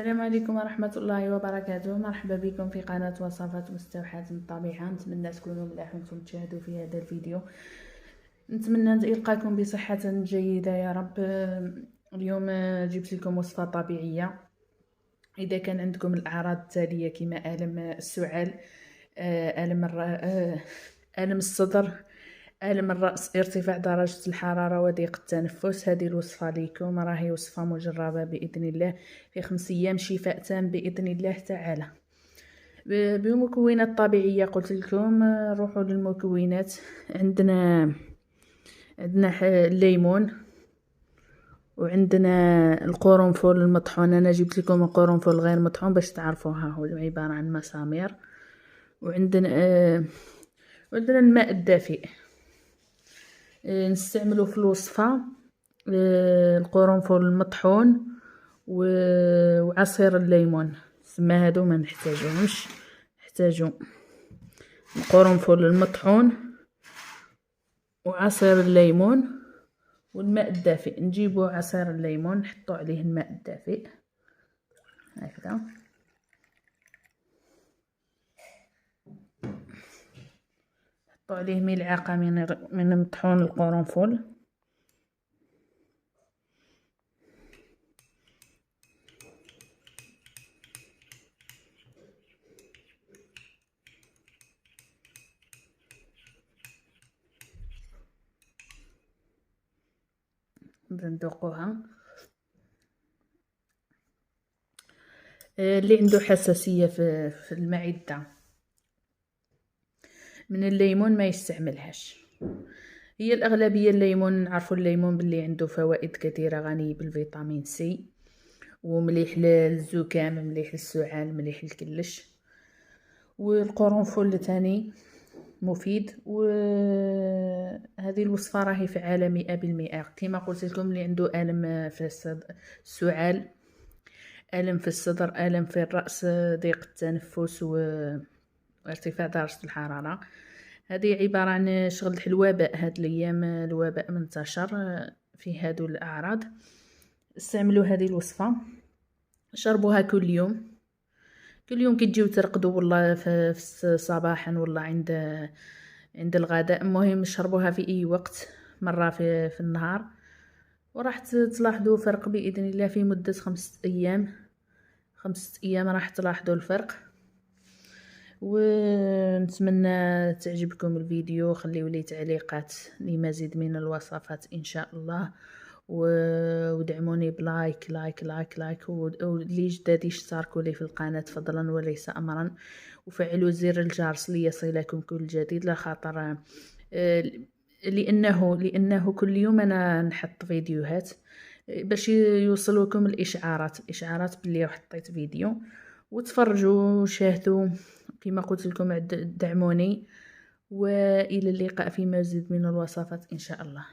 السلام عليكم ورحمة الله وبركاته. مرحبا بكم في قناة وصفات مستوحاة من الطبيعة. نتمنى تكونوا ملاح وانتم تشاهدوا في هذا الفيديو. نتمنى يلقاكم بصحة جيدة يا رب. اليوم جبت لكم وصفة طبيعية. إذا كان عندكم الأعراض التالية كما ألم السعال، ألم الصدر، ألم الرأس، ارتفاع درجة الحرارة وضيق التنفس، هذه الوصفة ليكم. راهي وصفة مجربة بإذن الله، في 5 أيام شفاء تام بإذن الله تعالى بمكونات طبيعية. قلت لكم روحوا للمكونات. عندنا الليمون، وعندنا القرنفل المطحون. انا جبت لكم القرنفل غير مطحون باش تعرفوها، هو عبارة عن مسامير. وعندنا الماء الدافئ. نستعملوا في الوصفة القرنفل المطحون وعصير الليمون. ثم هادو ما نحتاجوهمش. نحتاجو القرنفل المطحون وعصير الليمون والماء الدافئ. نجيبو عصير الليمون نحطو عليه الماء الدافئ هكذا، نحطو عليه ملعقة من مطحون القرنفل، ندوقوها. اللي عنده حساسية في المعدة من الليمون ما يستعملهاش. هي الأغلبية الليمون، نعرفوا الليمون باللي عنده فوائد كثيرة، غني بالفيتامين سي، ومليح للزكام، مليح للسعال، مليح للكلش. والقرنفل تاني مفيد. وهذه الوصفة راهي فعالة 100%. كما قلت لكم، اللي عنده ألم في السعال، ألم في الصدر، ألم في الرأس، ضيق التنفس وارتفاع درجة الحرارة، هذه عبارة عن شغل الوباء. هاد الأيام الوباء منتشر في هادو الأعراض. استعملوا هذه الوصفة، شربوها كل يوم. كل يوم كي تجيو ترقدوا والله في صباحا والله عند الغداء، المهم شربوها في أي وقت، مرة في النهار، وراح تلاحظوا فرق بإذن الله في مدة 5 أيام. 5 أيام راح تلاحظوا الفرق. ونتمنى تعجبكم الفيديو. خليوا لي تعليقات لمزيد من الوصفات إن شاء الله، ودعموني بلايك لايك لايك لايك. واللي جداد يشتركوا لي في القناة فضلا وليس أمرا، وفعلوا زر الجرس ليصلكم كل جديد، لخاطر لأنه كل يوم أنا نحط فيديوهات باش يوصلوكم الإشعارات باللي حطيت فيديو، وتفرجوا وشاهدوا. كما قلت لكم دعموني، وإلى اللقاء في مزيد من الوصفات إن شاء الله.